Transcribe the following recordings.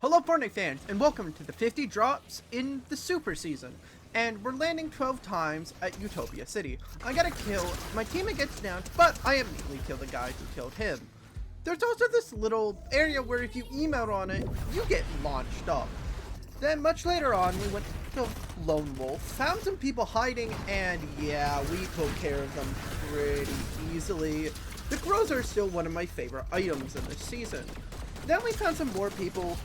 Hello Fortnite fans, and welcome to the 50 drops in the Super Season. And we're landing 12 times at Utopia City. I got a kill, my teammate gets down, but I immediately kill the guy who killed him. There's also this little area where if you emote on it, you get launched up. Then much later on, we went to Lone Wolf, found some people hiding, and yeah, we took care of them pretty easily. The crows are still one of my favorite items in this season. Then we found some more people.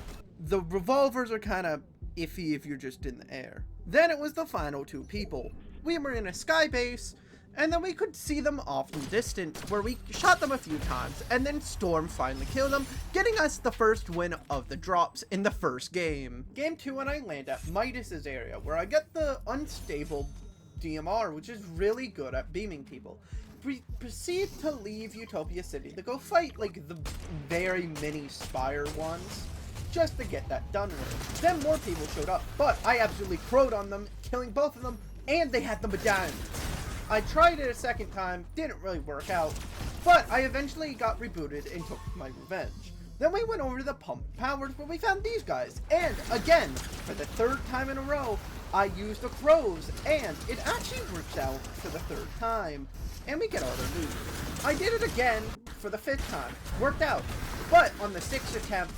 The revolvers are kind of iffy if you're just in the air. Then it was the final two people. We were in a sky base, and then we could see them off in the distance, where we shot them a few times, and then Storm finally killed them, getting us the first win of the drops in the first game. Game 2, and I land at Midas's area, where I get the unstable DMR, which is really good at beaming people. We proceed to leave Utopia City to go fight like the very mini Spire ones, just to get that done with. Then more people showed up, but I absolutely crowed on them, killing both of them, and they had the medallion. I tried it a second time, didn't really work out, but I eventually got rebooted and took my revenge. Then we went over to the Pump Powers where we found these guys, and again, for the third time in a row, I used the crows, and it actually works out for the third time, and we get all the loot. I did it again for the 5th time, worked out, but on the 6th attempt,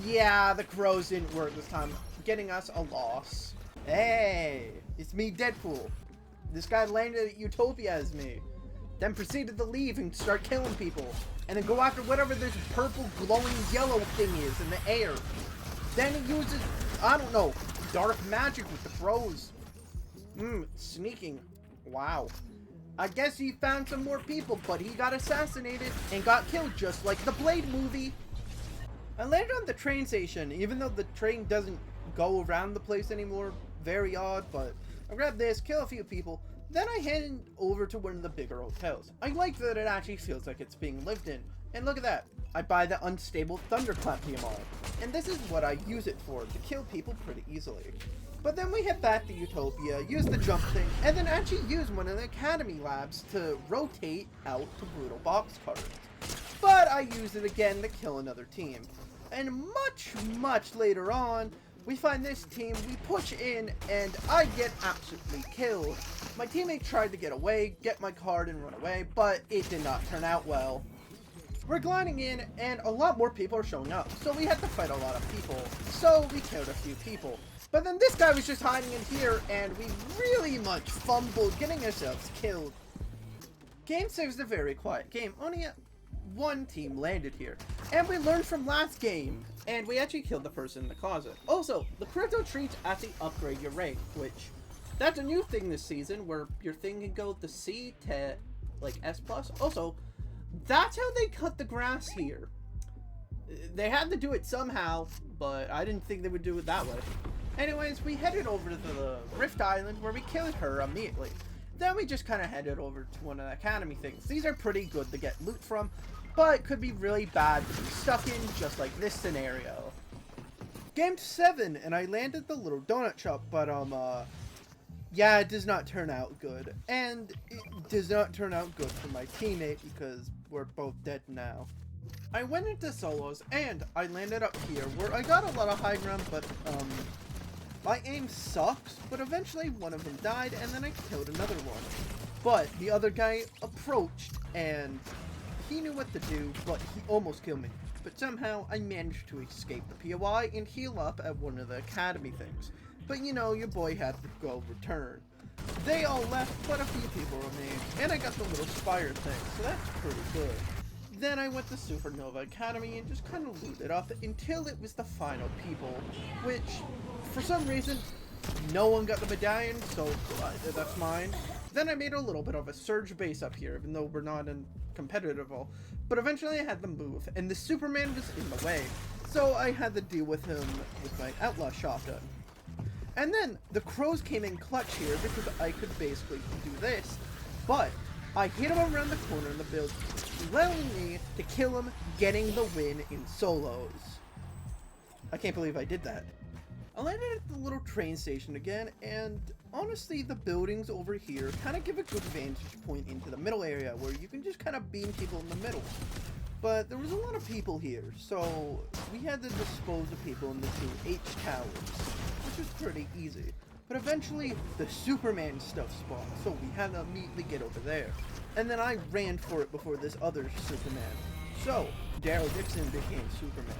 yeah, the crows didn't work this time, getting us a loss. Hey, it's me, Deadpool. This guy landed at Utopia as me. Then proceeded to leave and start killing people. And then go after whatever this purple glowing yellow thing is in the air. Then he uses, I don't know, dark magic with the crows. Sneaking. Wow. I guess he found some more people, but he got assassinated and got killed just like the Blade movie. I landed on the train station, even though the train doesn't go around the place anymore. Very odd, but I grabbed this, kill a few people, then I headed over to one of the bigger hotels. I like that it actually feels like it's being lived in. And look at that, I buy the unstable Thunderclap DMR. And this is what I use it for, to kill people pretty easily. But then we head back to Utopia, use the jump thing, and then actually use one of the Academy labs to rotate out to Brutal Box Cutters. But I use it again to kill another team. And much later on, we find this team, we push in, and I get absolutely killed. My teammate tried to get away, get my card and run away, but it did not turn out well. We're gliding in, and a lot more people are showing up, so we had to fight a lot of people. So we killed a few people. But then this guy was just hiding in here, and we really much fumbled, getting ourselves killed. Game 6 is a very quiet game, only one team landed here, and we learned from last game, and we actually killed the person in the closet. Also, the crypto treats actually upgrade your rank, which that's a new thing this season, where your thing can go to C to like S+. Also, that's how they cut the grass here. They had to do it somehow, but I didn't think they would do it that way. Anyways, we headed over to the Rift Island where we killed her immediately. Then we just kind of headed over to one of the Academy things. These are pretty good to get loot from, but could be really bad to be stuck in, just like this scenario. Game 7, and I landed the little donut shop, but yeah, it does not turn out good. And it does not turn out good for my teammate, because we're both dead now. I went into solos, and I landed up here, where I got a lot of high ground, but my aim sucks, but eventually one of them died, and then I killed another one. But the other guy approached, and he knew what to do, but he almost killed me. But somehow, I managed to escape the POI and heal up at one of the Academy things. But you know, your boy had to go return. They all left, but a few people remained, and I got the little Spire thing, so that's pretty good. Then I went to Supernova Academy and just kind of looted up until it was the final people, which, for some reason, no one got the medallion, so that's mine. Then I made a little bit of a surge base up here, even though we're not in competitive all. But eventually I had them move, and the Superman was in the way, so I had to deal with him with my Outlaw shotgun. And then the crows came in clutch here because I could basically do this, but I hit him around the corner in the build, allowing me to kill him, getting the win in solos. I can't believe I did that. I landed at the little train station again, and honestly, the buildings over here kind of give a good vantage point into the middle area, where you can just kind of beam people in the middle. But there was a lot of people here, so we had to dispose of people in the 2 H towers, which was pretty easy. But eventually, the Superman stuff spawned, so we had to immediately get over there. And then I ran for it before this other Superman. So, Daryl Dixon became Superman.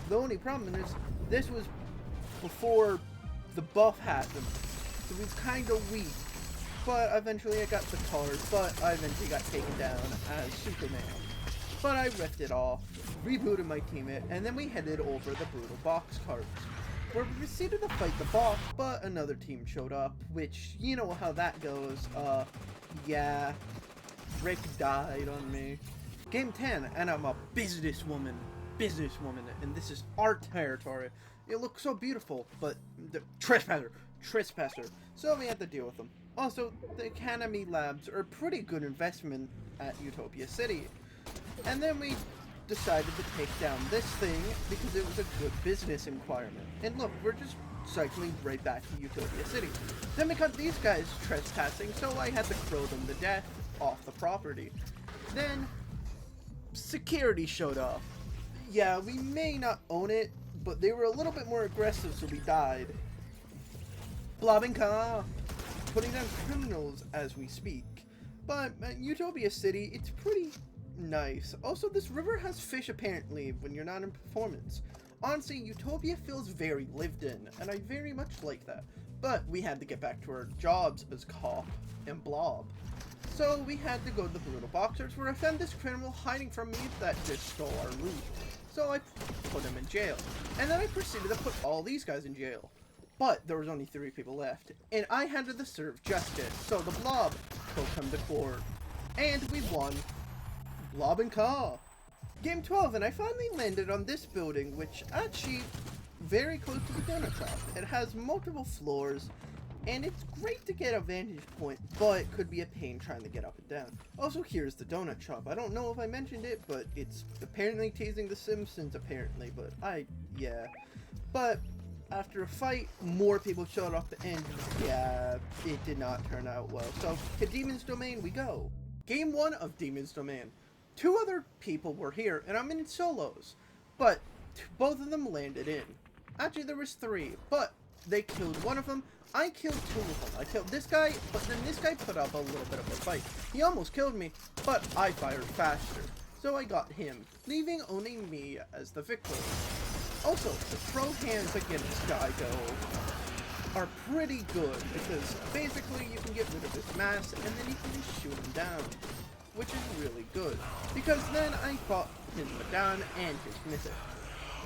The only problem is, this was before the buff happened, so he was kind of weak. But eventually I got the card, but I eventually got taken down as Superman. But I ripped it off, rebooted my teammate, and then we headed over the brutal box carts, where we proceeded to fight the boss, but another team showed up, which, you know how that goes. Yeah, Rick died on me. Game 10, and I'm a businesswoman, and this is our territory. It looks so beautiful, but the trespasser. So we had to deal with them. Also, the Academy labs are a pretty good investment at Utopia City. And then we decided to take down this thing because it was a good business environment. And look, we're just cycling right back to Utopia City. Then we caught these guys trespassing, so I had to throw them to death off the property. Then security showed up. Yeah, we may not own it, but they were a little bit more aggressive, so we died. Blobbing car, putting down criminals as we speak. But at Utopia City, it's pretty nice. Also, this river has fish apparently when you're not in performance. Honestly, Utopia feels very lived in, and I very much like that. But we had to get back to our jobs as cop and blob. So we had to go to the brutal boxers, where I found this criminal hiding from me that just stole our loot. So I put him in jail. And then I proceeded to put all these guys in jail. But there was only 3 people left, and I had to serve justice. So the blob took him to court, and we won. Blob and Caw. Game 12, and I finally landed on this building, which actually very close to the donut shop. It has multiple floors, and it's great to get a vantage point, but could be a pain trying to get up and down. Also, here's the donut shop. I don't know if I mentioned it, but it's apparently teasing The Simpsons, apparently, but yeah. But after a fight, more people showed up, and yeah, it did not turn out well. So, to Demon's Domain we go. Game 1 of Demon's Domain. 2 other people were here, and I'm in solos, but both of them landed in. Actually, there was 3, but they killed one of them. I killed 2 of them. I killed this guy, but then this guy put up a little bit of a fight. He almost killed me, but I fired faster, so I got him, leaving only me as the victor. Also, the throw hands against Geigo are pretty good, because basically you can get rid of this mass, and then you can just shoot him down, which is really good, because then I got his Madon and his Mythic.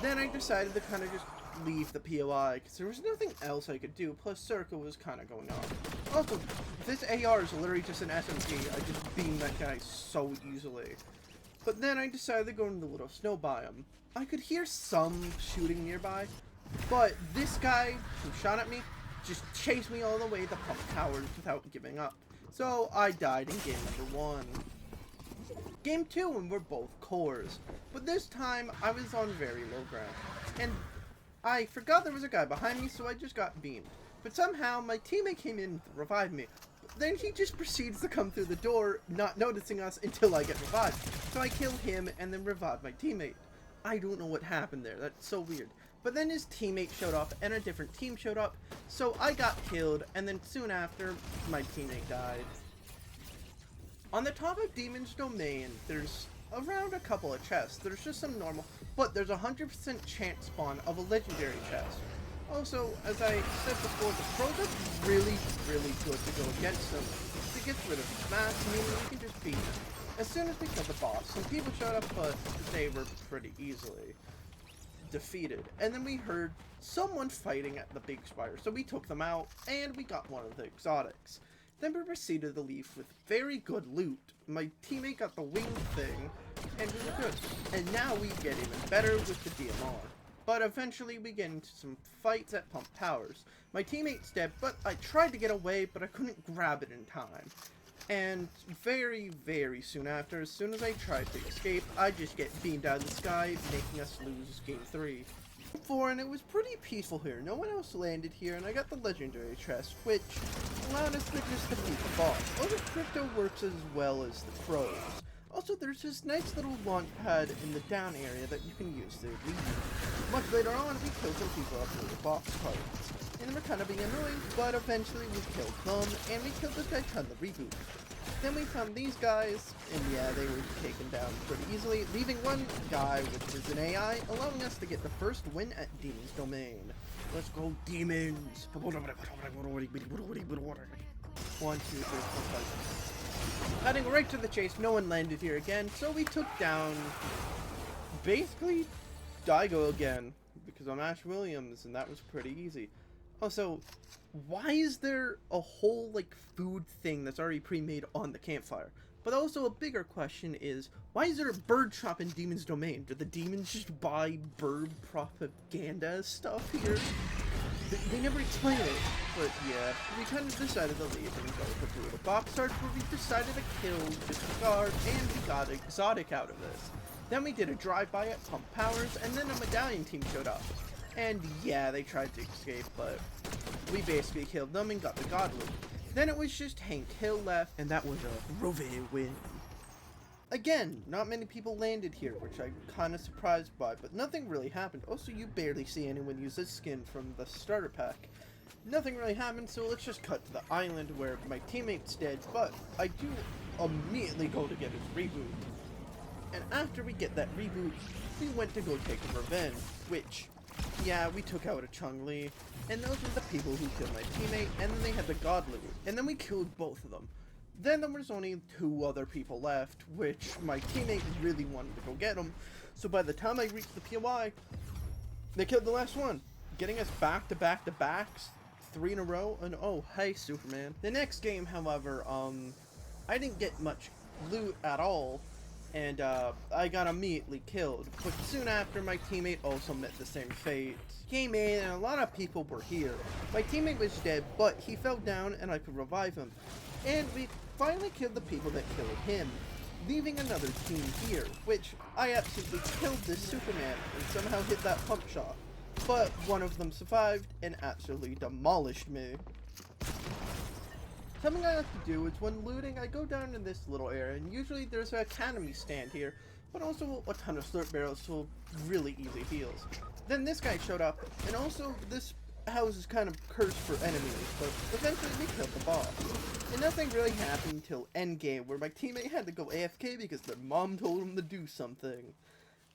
Then I decided to kind of just leave the POI, because there was nothing else I could do, plus Circa was kind of going on. Also, this AR is literally just an SMG, I just beamed that guy so easily. But then I decided to go into the little snow biome. I could hear some shooting nearby, but this guy who shot at me just chased me all the way to Pump Towers without giving up. So I died in game number 1. Game 2, and we're both cores, but this time I was on very low ground, and I forgot there was a guy behind me, so I just got beamed. But somehow my teammate came in to revive me. Then he just proceeds to come through the door, not noticing us until I get revived. So I kill him and then revive my teammate. I don't know what happened there, that's so weird. But then his teammate showed up and a different team showed up, so I got killed, and then soon after, my teammate died. On the top of Demon's Domain, there's around a couple of chests. There's just some normal, but there's a 100% chance spawn of a legendary chest. Also, as I said before, the pros are really, really good to go against them. It gets rid of smash, meaning we can just beat them. As soon as we killed the boss, some people showed up, but they were pretty easily defeated. And then we heard someone fighting at the big spire, so we took them out, and we got one of the exotics. Then we proceeded to leave with very good loot. My teammate got the wing thing, and we were good. And now we get even better with the DMR. But eventually we get into some fights at Pump Towers. My teammate's dead, but I tried to get away, but I couldn't grab it in time. And very, very soon after, as soon as I tried to escape, I just get beamed out of the sky, making us lose Game 3. 4, and it was pretty peaceful here. No one else landed here, and I got the legendary chest, which allowed us to just defeat the boss. Also, crypto works as well as the crows. Also, there's this nice little launch pad in the down area that you can use to leave. Much later on, we killed some people up with the box cards. And they were kind of being annoying, but eventually we killed them, and we killed this guy on the reboot. Then we found these guys, and yeah, they were taken down pretty easily, leaving one guy, which was an AI, allowing us to get the first win at Demon's Domain. Let's go, Demons! 1, 2, 3, 4, 5. Heading right to the chase, no one landed here again, so we took down, basically, Daigo again, because I'm Ash Williams, and that was pretty easy. Also, why is there a whole, like, food thing that's already pre-made on the campfire? But also a bigger question is, why is there a bird shop in Demon's Domain? Do the demons just buy bird propaganda stuff here? They never explain it. But yeah, we kind of decided to leave and go to the box art where we decided to kill just a guard, and we got exotic out of this. Then we did a drive-by at Pump Powers, and then a medallion team showed up. And yeah, they tried to escape, but we basically killed them and got the god loot. Then it was just Hank Hill left, and that was a Rove win. Again, not many people landed here, which I'm kind of surprised by, but nothing really happened. Also, you barely see anyone use this skin from the starter pack. Nothing really happened, so let's just cut to the island where my teammate's dead, but I do immediately go to get his reboot. And after we get that reboot, we went to go take a revenge, which, yeah, we took out a Chung-Li, and those were the people who killed my teammate, and then they had the god loot, and then we killed both of them. Then there was only 2 other people left, which my teammate really wanted to go get them, so by the time I reached the POI, they killed the last one, getting us back to back to backs, 3 in a row, and oh, hey, Superman. The next game, however, I didn't get much loot at all, and I got immediately killed, but soon after my teammate also met the same fate. Came in and a lot of people were here. My teammate was dead, but he fell down and I could revive him. And we finally killed the people that killed him, leaving another team here, which I absolutely killed this Superman and somehow hit that pump shot. But one of them survived and absolutely demolished me. Something I like to do is when looting, I go down in this little area, and usually there's an academy stand here, but also a ton of slurp barrels, so really easy heals. Then this guy showed up, and also this house is kind of cursed for enemies, but eventually we killed the boss. And nothing really happened until endgame, where my teammate had to go AFK because their mom told him to do something.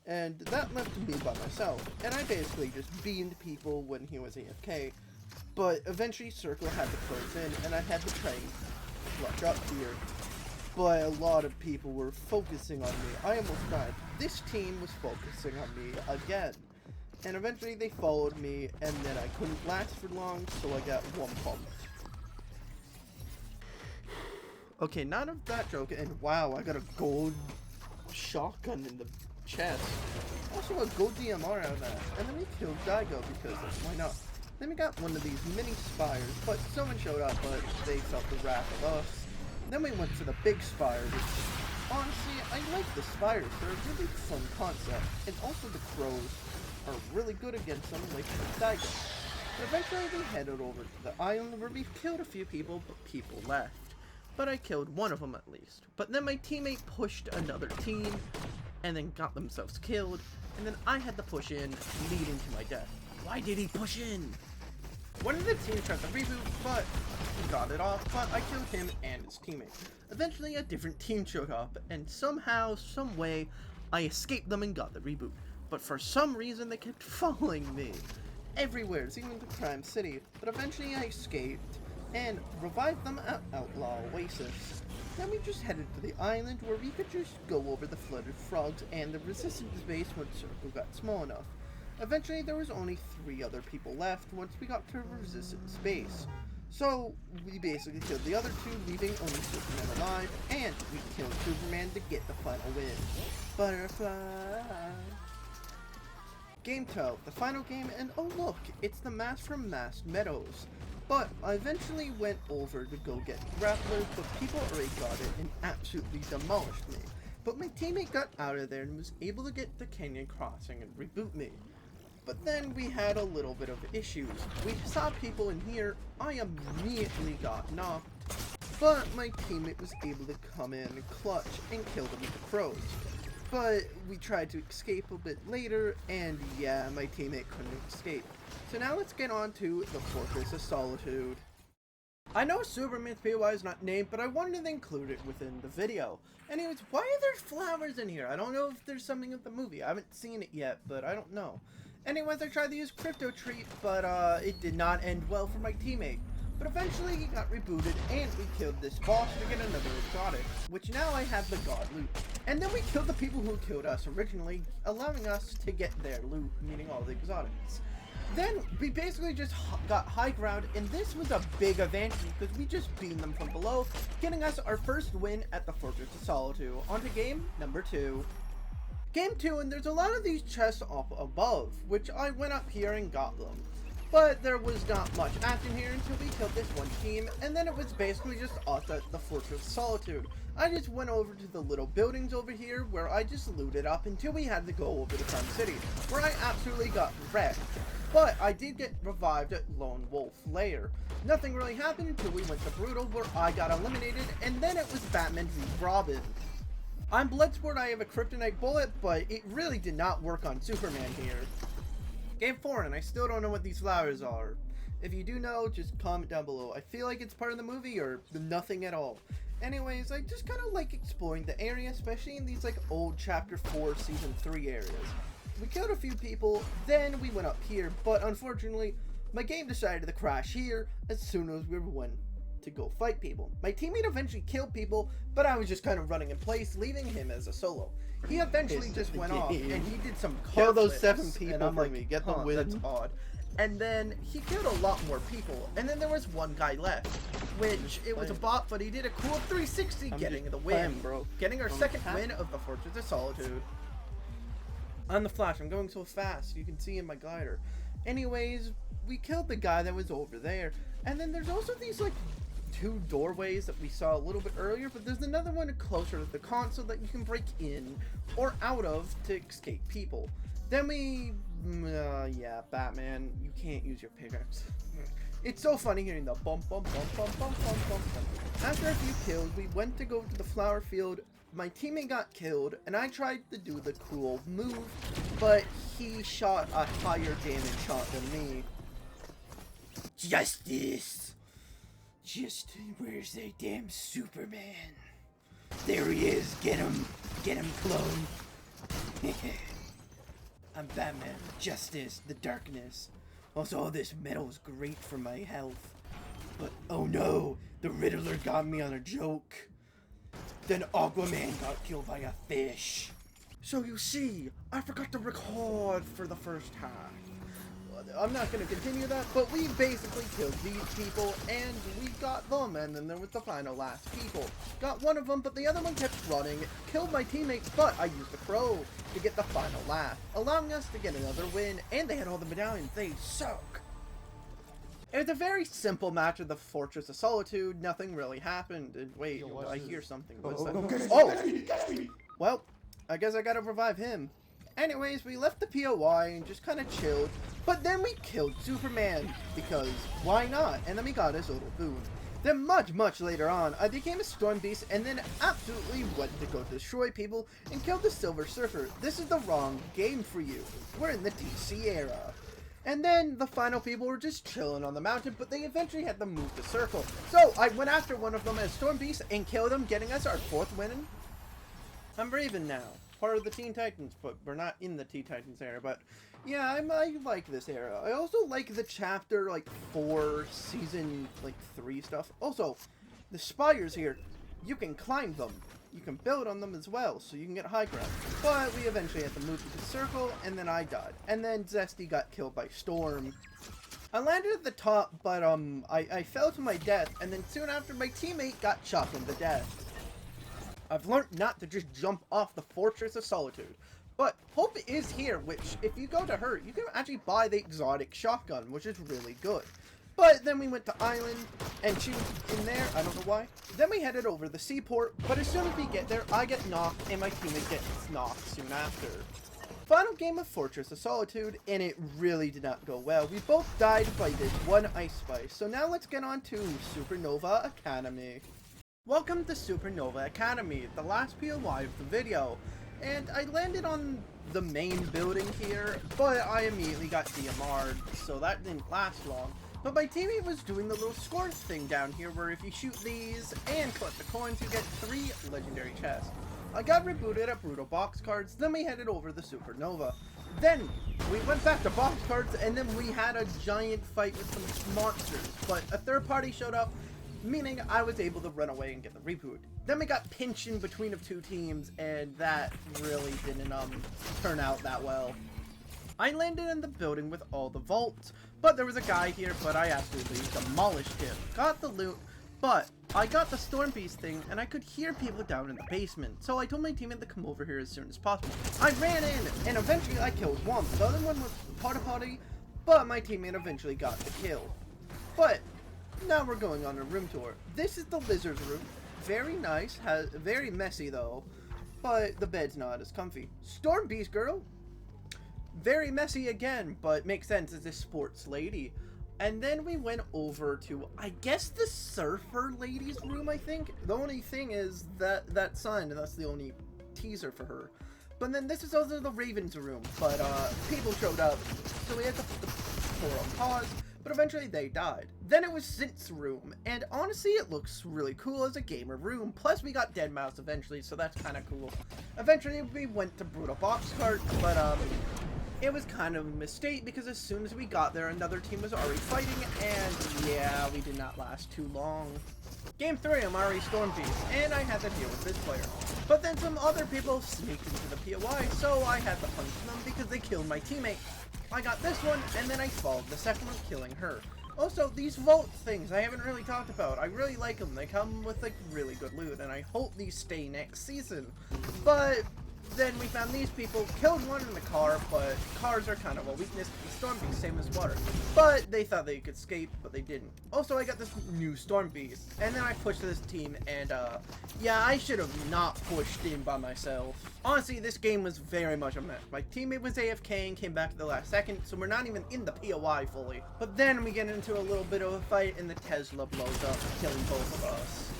And that left me by myself, and I basically just beamed people when he was AFK. But eventually Circle had to close in, and I had to try and flush up here. But a lot of people were focusing on me. I almost died. This team was focusing on me again. And eventually they followed me, and then I couldn't last for long, so I got one pumped. Okay, none of that joke, and wow, I got a gold shotgun in the chest. Also a gold DMR out of that. And then we killed Daigo because why not? Then we got one of these mini spires, but someone showed up, but they felt the wrath of us. Then we went to the big spire, which, honestly, I like the spires. They're a really fun concept, and also the crows are really good against them, like Daigo. But eventually we headed over to the island where we killed a few people, but people left. But I killed one of them at least. But then my teammate pushed another team, and then got themselves killed, and then I had to push in, leading to my death. Why did he push in? One of the teams tried to reboot, but he got it off, but I killed him and his teammate. Eventually a different team showed up, and somehow, some way, I escaped them and got the reboot. But for some reason they kept following me. Everywhere, even to Crime City, but eventually I escaped, and revived them at Outlaw Oasis. Then we just headed to the island where we could just go over the flooded frogs and the resistance base once Circle got small enough. Eventually, there was only 3 other people left once we got to resistance base. So, we basically killed the other 2, leaving only Superman alive, and we killed Superman to get the final win. Butterfly! Game 12, the final game, and oh look, it's the mask from Masked Meadows. But I eventually went over to go get Grappler, but people already got it and absolutely demolished me. But my teammate got out of there and was able to get the canyon crossing and reboot me. But then we had a little bit of issues. We saw people in here, I immediately got knocked, but my teammate was able to come in clutch and kill them with the crows. But we tried to escape a bit later, and yeah, my teammate couldn't escape. So now let's get on to the Fortress of Solitude. I know Superman's POI is not named, but I wanted to include it within the video. Anyways, why are there flowers in here? I don't know if there's something with the movie. I haven't seen it yet, but I don't know. Anyways, I tried to use Crypto Treat, but it did not end well for my teammate. But eventually he got rebooted, and we killed this boss to get another exotic, which now I have the god loot. And then we killed the people who killed us originally, allowing us to get their loot, meaning all the exotics. Then we basically just got high ground, and this was a big advantage because we just beamed them from below, getting us our first win at the Fortress of Solitude. On to game number 2. Game 2, and there's a lot of these chests up above, which I went up here and got them. But there was not much action here until we killed this one team, and then it was basically just us at the Fortress of Solitude. I just went over to the little buildings over here where I just looted up until we had to go over to Sun City, where I absolutely got wrecked. But I did get revived at Lone Wolf Lair. Nothing really happened until we went to Brutal, where I got eliminated, and then it was Batman v Robin. I'm Bloodsport, I have a Kryptonite bullet, but it really did not work on Superman here. Game 4, and I still don't know what these flowers are. If you do know, just comment down below. I feel like it's part of the movie or nothing at all. Anyways, I just kind of like exploring the area, especially in these like old chapter 4 season 3 areas. We killed a few people, then we went up here, but unfortunately, my game decided to crash here as soon as we went to go fight people. My teammate eventually killed people, but I was just kind of running in place, leaving him as a solo. He eventually just went off, and he did some kill those flips, 7 people and I'm for like, me, get the win. That's odd. And then he killed a lot more people, and then there was one guy left, which it was a bot, but he did a cool 360 getting the win, bro. Getting our second win of the Fortress of Solitude. On the flash, I'm going so fast, you can see in my glider. Anyways, we killed the guy that was over there, and then there's also these like 2 doorways that we saw a little bit earlier, but there's another one closer to the console that you can break in or out of to escape people. Then we, yeah, Batman, you can't use your pickaxe. It's so funny hearing the bump, bump, bump, bump, bump, bump, bump, bump. After a few kills, we went to go to the flower field. My teammate got killed, and I tried to do the cool move, but he shot a higher damage shot than me. Justice! Where's that damn Superman? There he is, get him, clone. I'm Batman, Justice, the darkness. Also, all this metal is great for my health. But, oh no, the Riddler got me on a joke. Then Aquaman got killed by a fish. So you see, I forgot to record for the first half. I'm not going to continue that, but we basically killed these people, and we got them, and then there was the final last people. Got one of them, but the other one kept running, killed my teammate, but I used the crow to get the final laugh, allowing us to get another win, and they had all the medallions. They suck. It was a very simple match of the Fortress of Solitude. Nothing really happened. And wait, I hear something. What's that? Oh! Well, I guess I gotta revive him. Anyways, we left the POI and just kind of chilled, but then we killed Superman, because why not? And then we got his little boon. Then much later on, I became a Storm Beast and then absolutely went to go destroy people and kill the Silver Surfer. This is the wrong game for you. We're in the DC era. And then the final people were just chilling on the mountain, but they eventually had to move the circle. So I went after one of them as Storm Beast and killed him, getting us our 4th win. I'm Raven now. Part of the Teen Titans, but we're not in the Teen Titans era, but yeah, I like this era. I also like the chapter, like, 4, season, like, 3 stuff. Also, the spires here, you can climb them. You can build on them as well, so you can get high ground. But we eventually had to move to the circle, and then I died. And then Zesty got killed by Storm. I landed at the top, but, I fell to my death, and then soon after, my teammate got shot in the death. I've learned not to just jump off the Fortress of Solitude. But Hope is here, which, if you go to her, you can actually buy the exotic shotgun, which is really good. But then we went to Island, and she was in there, I don't know why. Then we headed over the seaport, but as soon as we get there, I get knocked, and my teammate gets knocked soon after. Final game of Fortress of Solitude, and it really did not go well. We both died by this one ice spice. So now let's get on to Supernova Academy. Welcome to Supernova Academy, the last POI of the video, and I landed on the main building here, but I immediately got DMR'd, so that didn't last long. But my teammate was doing the little score thing down here where if you shoot these and collect the coins, you get 3 legendary chests. I got rebooted at Brutal Box Cards, then we headed over the Supernova. Then we went back to Box Cards, and then we had a giant fight with some monsters, but a third party showed up, meaning I was able to run away and get the reboot. Then we got pinched in between of 2 teams, and that really didn't turn out that well. I landed in the building with all the vaults, but there was a guy here, but I absolutely demolished him. Got the loot, but I got the Storm Beast thing, and I could hear people down in the basement, so I told my teammate to come over here as soon as possible. I ran in, and eventually I killed one. The other one was party, but my teammate eventually got the kill. But now we're going on a room tour. This is the Lizard's room. Very nice, very messy though, but the bed's not as comfy. Storm Beast girl. Very messy again, but makes sense as a sports lady. And then we went over to, I guess, the surfer lady's room, I think. The only thing is that sign, and that's the only teaser for her. But then this is also the Raven's room, but people showed up, so we had to put the floor on pause. But eventually they died. Then it was Synth's room, and honestly it looks really cool as a gamer room, plus we got Deadmau5 eventually, so that's kind of cool. Eventually we went to Brutal Box Cart, but it was kind of a mistake because as soon as we got there another team was already fighting, and yeah, we did not last too long. Game 3, I'm already Storm Beast, and I had to deal with this player. But then some other people sneaked into the POI, so I had to punish them because they killed my teammate. I got this one, and then I followed the second one, killing her. Also, these vault things I haven't really talked about. I really like them. They come with like really good loot, and I hope these stay next season. But then we found these people, killed one in the car, but cars are kind of a weakness to the Storm Beast, same as water. But they thought they could escape, but they didn't. Also, I got this new Storm Beast, and then I pushed this team, and yeah, I should have not pushed in by myself. Honestly, this game was very much a mess. My teammate was AFK and came back at the last second, so we're not even in the POI fully. But then we get into a little bit of a fight, and the Tesla blows up, killing both of us.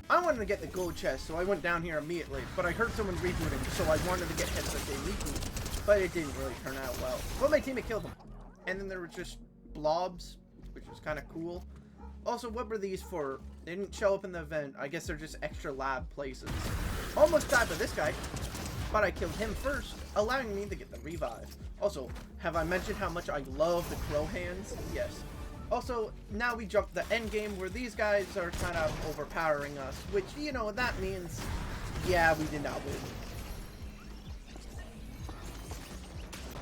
I wanted to get the gold chest, so I went down here immediately, but I heard someone rebooting, so I wanted to get hit with a reboot, but it didn't really turn out well. But my teammate killed them. And then there were just blobs, which was kind of cool. Also, what were these for? They didn't show up in the event. I guess they're just extra lab places. Almost died by this guy, but I killed him first, allowing me to get the revive. Also, have I mentioned how much I love the crow hands? Yes. Also, now we jump to the end game where these guys are kind of overpowering us, which, you know, that means, yeah, we did not win.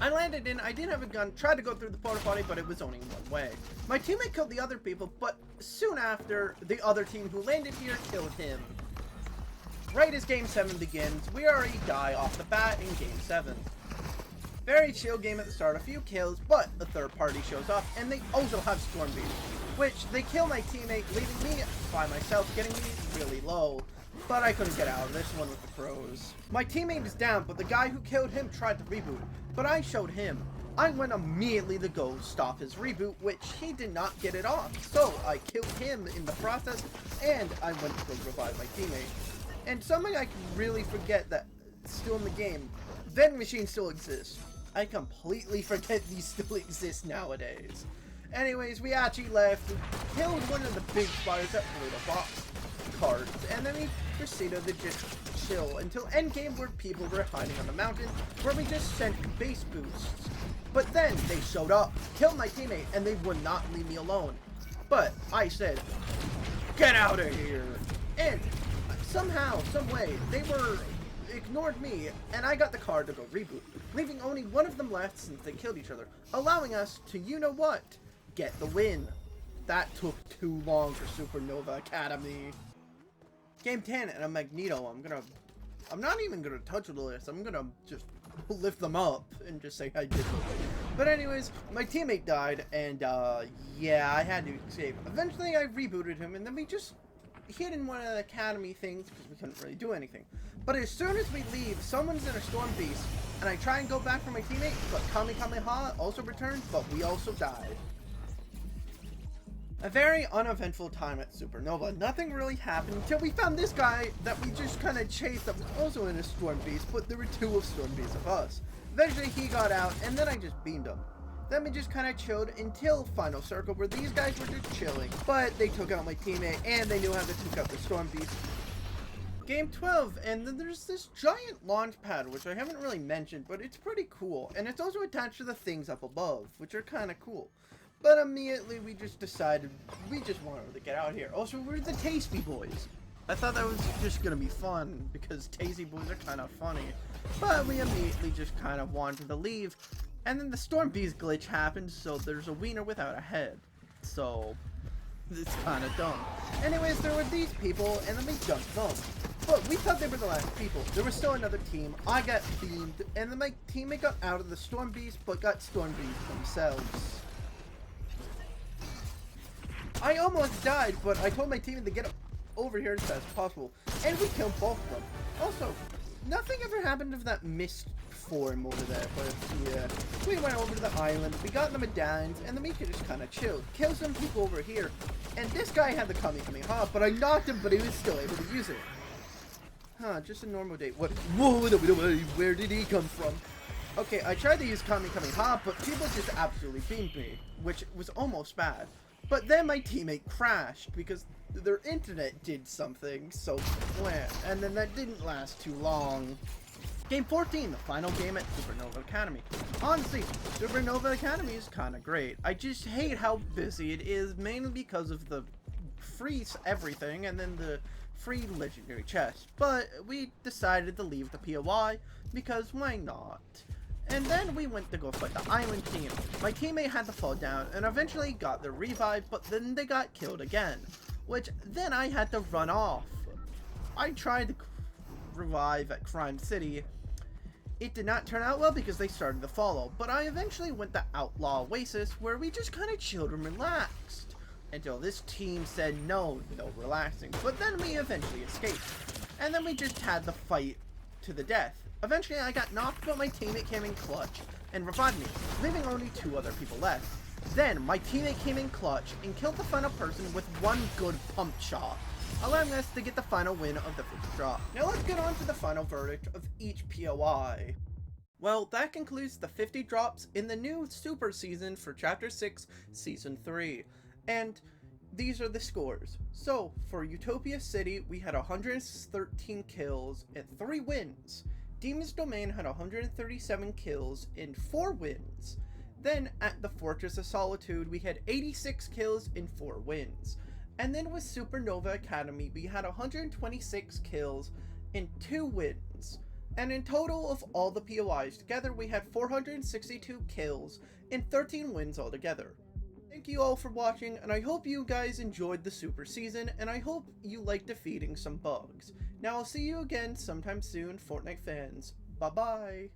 I landed in, I didn't have a gun, tried to go through the porta potty, but it was only one way. My teammate killed the other people, but soon after, the other team who landed here killed him. Right as Game 7 begins, we already die off the bat in Game 7. Very chill game at the start, a few kills, but a third party shows up, and they also have Storm Beast, which they kill my teammate, leaving me by myself, getting me really low, but I couldn't get out of this one with the crows. My teammate is down, but the guy who killed him tried to reboot, but I showed him. I went immediately to go stop his reboot, which he did not get it off, so I killed him in the process, and I went to go revive my teammate. And something I can really forget that still in the game, vending machines still exist. I completely forget these still exist nowadays. Anyways, we actually left, killed one of the big spiders at Brutal Box Cards, and then we proceeded to just chill until endgame where people were hiding on the mountain, where we just sent base boosts. But then they showed up, killed my teammate, and they would not leave me alone. But I said, get out of here! And somehow, some way, they ignored me, and I got the card to go reboot, leaving only one of them left since they killed each other, allowing us to, you know what, get the win. That took too long for Supernova Academy. Game 10 and a Magneto. I'm not even gonna touch the list. I'm gonna just lift them up and just say I did it. But anyways, my teammate died, and yeah, I had to escape. Eventually I rebooted him, and then we just hid in one of the academy things because we couldn't really do anything. But as soon as we leave, someone's in a Storm Beast, and I try and go back for my teammate, but Kamehameha also returned, but we also died. A very uneventful time at Supernova. Nothing really happened until we found this guy that we just kind of chased that was also in a Storm Beast, but there were two of Storm Beasts of us. Eventually he got out, and then I just beamed him. Then we just kind of chilled until Final Circle, where these guys were just chilling, but they took out my teammate, and they knew how to take out the Storm Beast. Game 12, and then there's this giant launch pad, which I haven't really mentioned, but it's pretty cool, and it's also attached to the things up above, which are kind of cool. But immediately we just decided we just wanted to get out here. Also, we're the Tasty Boys. I thought that was just gonna be fun because Tasty Boys are kind of funny. But we immediately just kind of wanted to leave. And then the Storm Beast glitch happened, so there's a wiener without a head. So, it's kind of dumb. Anyways, there were these people, and then we jumped them. But we thought they were the last people. There was still another team. I got beamed, and then my teammate got out of the Storm Beast, but got Storm Beast themselves. I almost died, but I told my teammate to get over here as fast as possible. And we killed both of them. Also, nothing ever happened of that mist form over there, but yeah. We went over to the island, we got the medallions, and then we could just kind of chill. Kill some people over here. And this guy had the Kamehameha, but I knocked him, but he was still able to use it. Huh, just a normal day. What? Whoa, where did he come from? Okay, I tried to use Kamehameha, but people just absolutely beamed me, which was almost bad. But then my teammate crashed because their internet did something, so bland. And then that didn't last too long. Game 14, the final game at Supernova Academy. Honestly, Supernova Academy is kind of great. I just hate how busy it is, mainly because of the free everything and then the free legendary chest. But we decided to leave the POI because why not? And then we went to go fight the island team. My teammate had to fall down and eventually got the revive, but then they got killed again. Which then I had to run off. I tried to revive at Crime City. It did not turn out well because they started to follow. But I eventually went to Outlaw Oasis where we just kind of chilled and relaxed. Until this team said no relaxing. But then we eventually escaped. And then we just had the fight to the death. Eventually I got knocked, but my teammate came in clutch and revived me, leaving only 2 other people left. Then my teammate came in clutch and killed the final person with 1 good pump shot, allowing us to get the final win of the 50th drop. Now let's get on to the final verdict of each POI. Well, that concludes the 50 drops in the new Super Season for Chapter 6, Season 3. And these are the scores. So, for Utopia City, we had 113 kills and 3 wins. Demon's Domain had 137 kills and 4 wins. Then at the Fortress of Solitude, we had 86 kills and 4 wins. And then with Supernova Academy, we had 126 kills and 2 wins. And in total of all the POIs together, we had 462 kills and 13 wins altogether. Thank you all for watching, and I hope you guys enjoyed the Super Season, and I hope you like defeating some bugs. Now I'll see you again sometime soon, Fortnite fans. Bye bye!